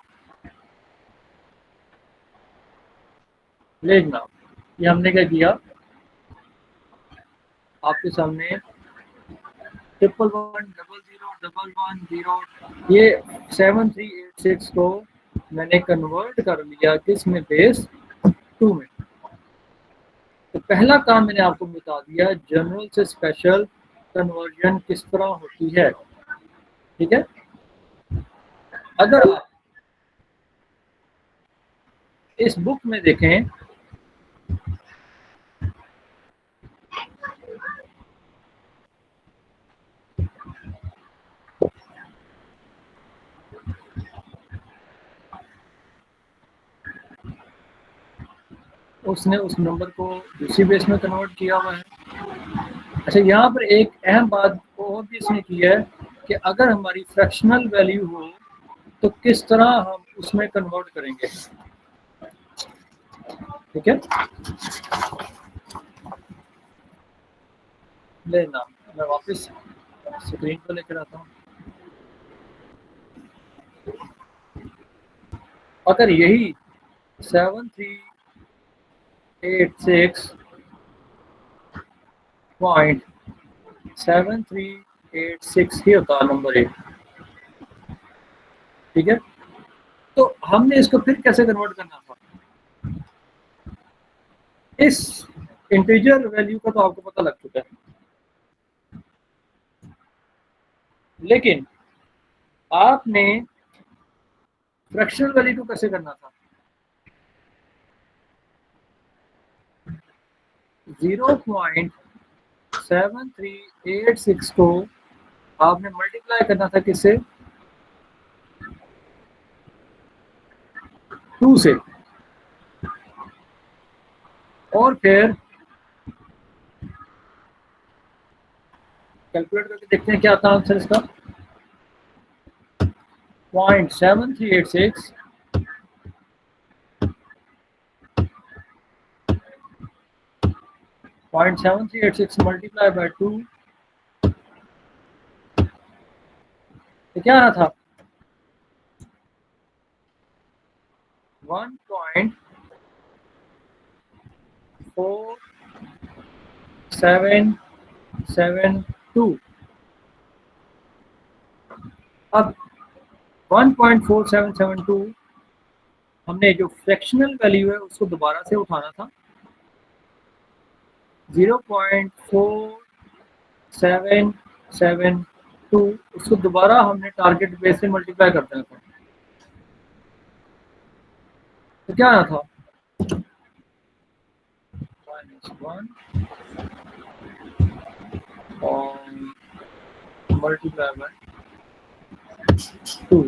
Speaker 1: लेकिन ये हमने क्या किया आपके सामने 1 1 1 0 0 1 1 0 ये 7386 को मैंने कन्वर्ट कर लिया किस में बेस 2 में। तो पहला काम मैंने आपको बता दिया जनरल से स्पेशल कन्वर्जन किस तरह होती है, ठीक है। अगर आप इस बुक में देखें उसने उस नंबर को दूसरी बेस में कन्वर्ट किया हुआ है। अच्छा यहाँ पर एक अहम बात और भी इसने की है कि अगर हमारी फ्रैक्शनल वैल्यू हो तो किस तरह हम उसमें कन्वर्ट करेंगे, ठीक है। लेना मैं वापस स्क्रीन पर लेकर आता हूँ। अगर यही 7386.7386 ही होता नंबर 1, ठीक है। तो हमने इसको फिर कैसे कन्वर्ट करना था, इस इंटीजर वैल्यू का तो आपको पता लग चुका है, लेकिन आपने फ्रैक्शनल वैल्यू को कैसे करना था। 0.7386 को आपने मल्टीप्लाई करना था किससे 2 से, और फिर कैलकुलेट करके देखते हैं क्या आता है आंसर इसका 0.7386 0.7386 मल्टीप्लाई बाय 2 तो क्या आना था 1.4772। अब 1.4772 हमने जो फ्रैक्शनल वैल्यू है उसको दोबारा से उठाना था 0.4772 2, उसको दोबारा हमने टारगेट बेस से मल्टीप्लाई कर देना था, तो क्या आना था -1 और मल्टीप्लाई बाय 2,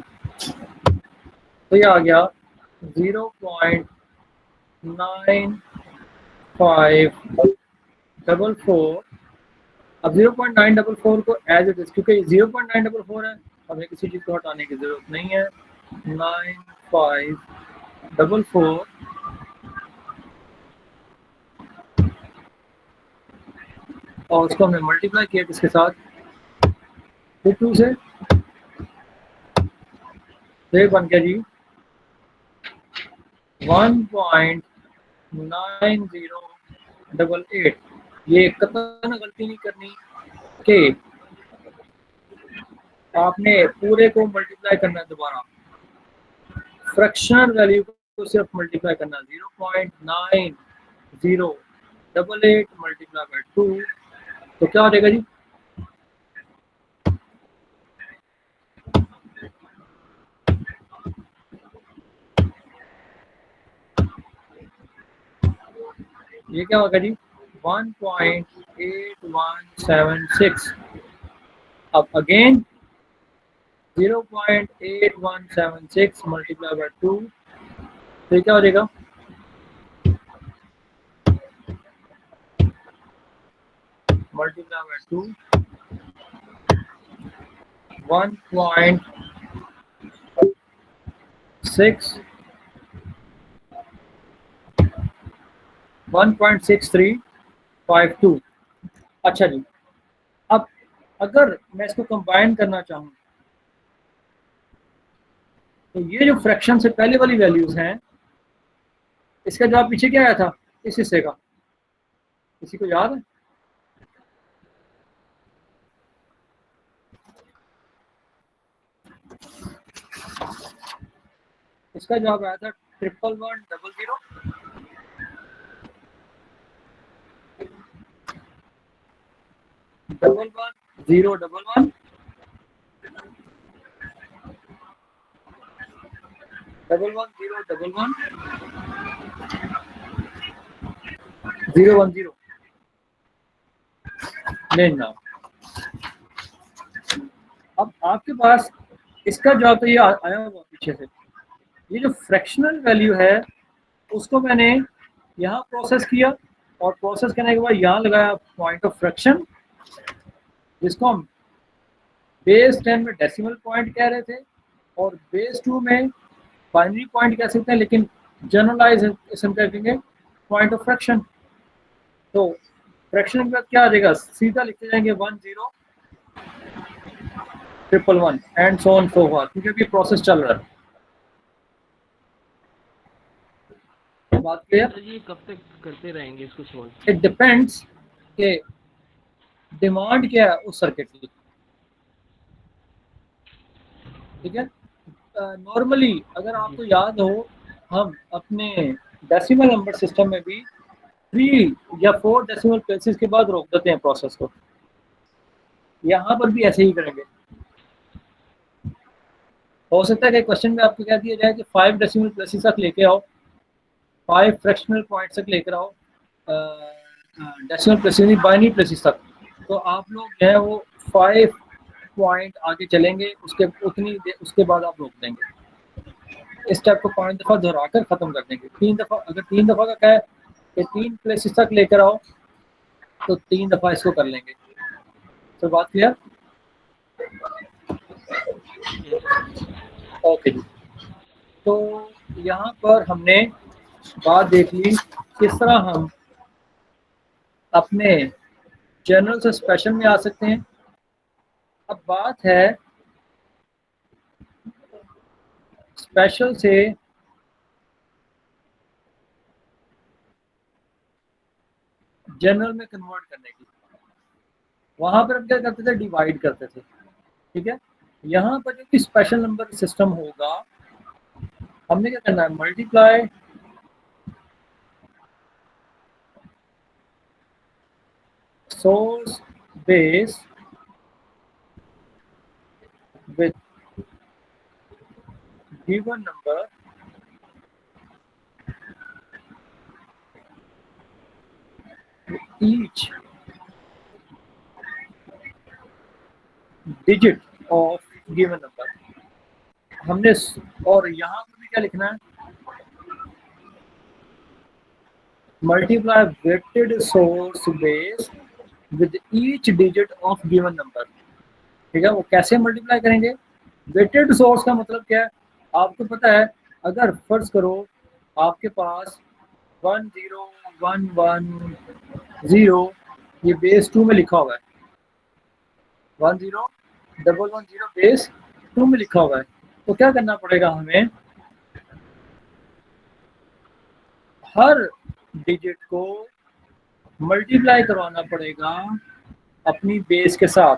Speaker 1: तो ये आ गया 0.9544। अब 0.944 को एज इट इज, क्योंकि 0.944 है, हमें किसी चीज़ को हटाने की जरूरत नहीं है। 9544 और उसको हमने मल्टीप्लाई किया किसके साथ, 2 से, तो ये बन गया जी 1.9088। ये कतई गलती नहीं करनी कि आपने पूरे को मल्टीप्लाई करना है दोबारा, फ्रैक्शनल वैल्यू को सिर्फ मल्टीप्लाई करना, 0.9088 मल्टीप्लाई बाय 2, तो क्या हो जाएगा जी, ये क्या होगा जी 1.8176। अब अगेन 0.8176 मल्टीप्लाई बाय 2, तो ये क्या हो जाएगा, मल्टीप्लाई बाय 2 1.6352। अच्छा जी, अब अगर मैं इसको कंबाइन करना चाहूँ, तो ये जो फ्रैक्शन से पहले वाली वैल्यूज हैं, इसका जवाब पीछे क्या आया था इस हिस्से का, किसी को याद है? इसका जवाब आया था 11100 11011 11011 010 नहीं ना। अब आपके पास इसका जवाब तो ये आया हुआ पीछे से, ये जो फ्रैक्शनल वैल्यू है उसको मैंने यहाँ प्रोसेस किया, और प्रोसेस करने के बाद यहाँ लगाया पॉइंट ऑफ फ्रैक्शन, जिसको हम बेस 10 में डेसिमल पॉइंट कह रहे थे, और बेस 2 में बाइनरी पॉइंट कह सकते हैं, लेकिन जनरलाइज इसम कहेंगे पॉइंट ऑफ फ्रैक्शन। तो फ्रैक्शन के बाद क्या आ जाएगा, सीधा लिखते जाएंगे 10111 and so on so for, क्योंकि अभी प्रोसेस चल रहा है। बात क्लियर?
Speaker 3: ये कब तक करते रहेंगे इसको सॉल्व?
Speaker 1: इट डिपेंड्स कि डिमांड क्या है उस सर्किट की, ठीक है। नॉर्मली अगर आपको याद हो, हम अपने डेसिमल नंबर सिस्टम में भी 3 या 4 डेसिमल प्लेसेस के बाद रोक देते हैं प्रोसेस को, यहाँ पर भी ऐसे ही करेंगे। हो सकता है कि क्वेश्चन में आपको कह दिया जाए कि 5 डेसिमल प्लेसेस तक लेके आओ, 5 फ्रैक्शनल पॉइंट तक लेकर आओ, डेसिमल प्लेसेस नहीं बाइनरी प्लेसेस तक, तो आप लोग जो है वो 5 पॉइंट आगे चलेंगे, उसके बाद आप रोक देंगे। इस स्टेप को 5 दफ़ा दोहराकर ख़त्म कर देंगे। 3 दफ़ा, अगर 3 दफ़ा का कहे कि 3 प्लेसेस तक लेकर आओ, तो 3 दफ़ा इसको कर लेंगे। तो बात क्लियर? ओके जी। तो यहाँ पर हमने बात देख ली किस तरह हम अपने जनरल से स्पेशल में आ सकते हैं। अब बात है स्पेशल से जनरल में कन्वर्ट करने की। वहां पर हम क्या करते थे, डिवाइड करते थे, ठीक है। यहाँ पर जो स्पेशल नंबर सिस्टम होगा, हमने क्या करना है, multiply source base given number each digit of given number। हमने और यहाँ पर भी क्या लिखना है, multiply weighted source base with each digit of given number. ठीक है, वो कैसे मल्टीप्लाई करेंगे? वेटेड सोर्स का मतलब क्या है, आपको पता है, अगर फर्ज करो आपके पास 10110 ये बेस 2 में लिखा हुआ है, 10110 बेस 2 में लिखा हुआ है, तो क्या करना पड़ेगा हमें, हर डिजिट को मल्टीप्लाई करवाना पड़ेगा अपनी बेस के साथ।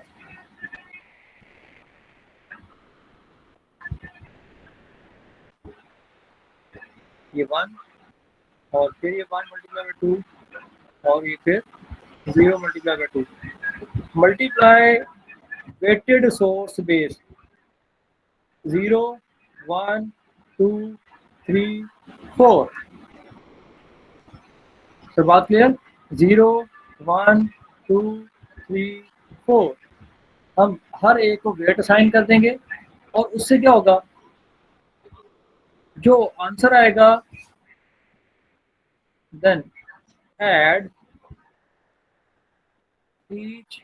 Speaker 1: ये 1 और फिर ये 1 मल्टीप्लाई बाय 2 और ये फिर 0 multiply by 2। Multiply weighted source base 0 1 2 3 4। तो बात क्लियर? 0 1 2 3 4 हम हर एक को वेट असाइन कर देंगे और उससे क्या होगा, जो आंसर आएगा then add each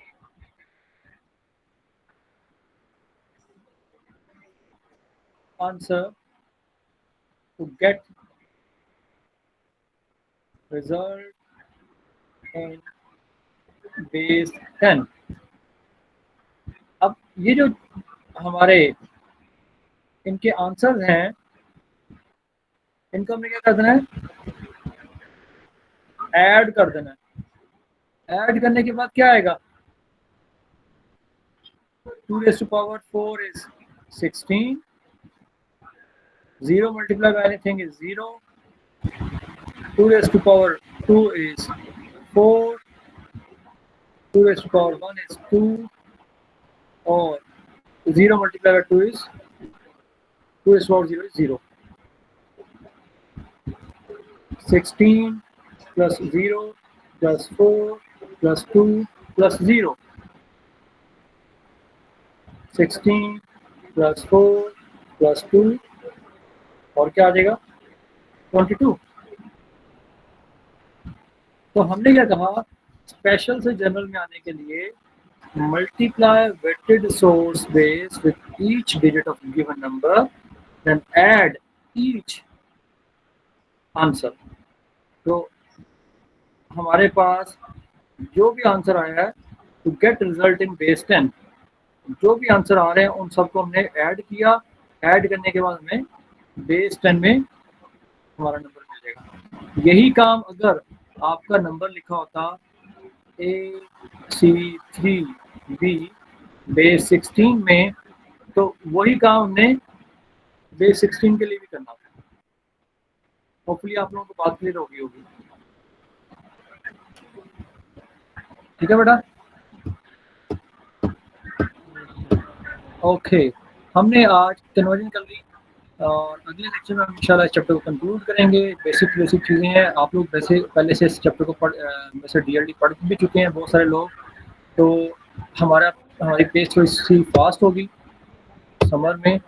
Speaker 1: answer to get result in base 10। अब ये जो हमारे इनके आंसर हैं, इनको हमने क्या कर देना है, ऐड कर देना है। ऐड करने के बाद क्या आएगा, 2 raised to power 4 is 16, 0 multiplied by anything is 0, 2 raised to power 2 is 4, 2 raised to power 1 is 2 और 0 multiplied by 2 is 2 raised to power 0 is 0। 16 plus 0 plus 4 plus 2 plus 0, 16 plus 4 plus 2 और क्या आ जाएगा 22। तो हमने क्या कहा, स्पेशल से जनरल में आने के लिए multiply weighted source base with each digit of given number then add each answer. तो हमारे पास जो भी आंसर आया है to get result in base 10, जो भी आंसर आ रहे हैं उन सबको हमने ऐड किया। ऐड करने के बाद हमें बेस 10 में हमारा नंबर मिल जाएगा। यही काम अगर आपका नंबर लिखा होता AC3B बेस 16 में, तो वही काम हमने बेस 16 के लिए भी करना था। होपफुली आप लोगों को बात क्लियर होगी होगी। ठीक है बेटा, ओके। हमने आज कन्वर्जन कर ली और अगले लेक्चर में हम इंशाल्लाह इस चैप्टर को कंक्लूड करेंगे। बेसिक चीज़ें हैं, आप लोग वैसे पहले से इस चैप्टर को वैसे DLD पढ़ भी चुके हैं बहुत सारे लोग, तो हमारी पेस थोड़ी सी फास्ट होगी समर में,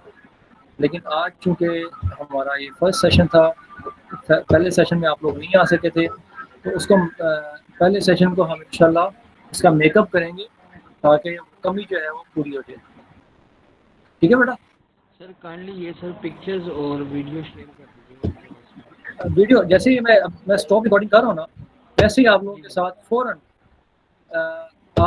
Speaker 1: लेकिन आज चूँकि हमारा ये फर्स्ट सेशन था, पहले सेशन में आप लोग नहीं आ सके थे, तो उसको पहले सेशन को हम इंशाल्लाह इसका मेकअप करेंगे ताकि कमी जो है वो पूरी हो जाए। ठीक है बेटा?
Speaker 3: सर काइंडली ये सर पिक्चर्स और वीडियो शेयर कर दीजिए।
Speaker 1: वीडियो जैसे ही मैं स्टॉप रिकॉर्डिंग कर रहा हूँ ना, वैसे ही आप लोगों के साथ फ़ौरन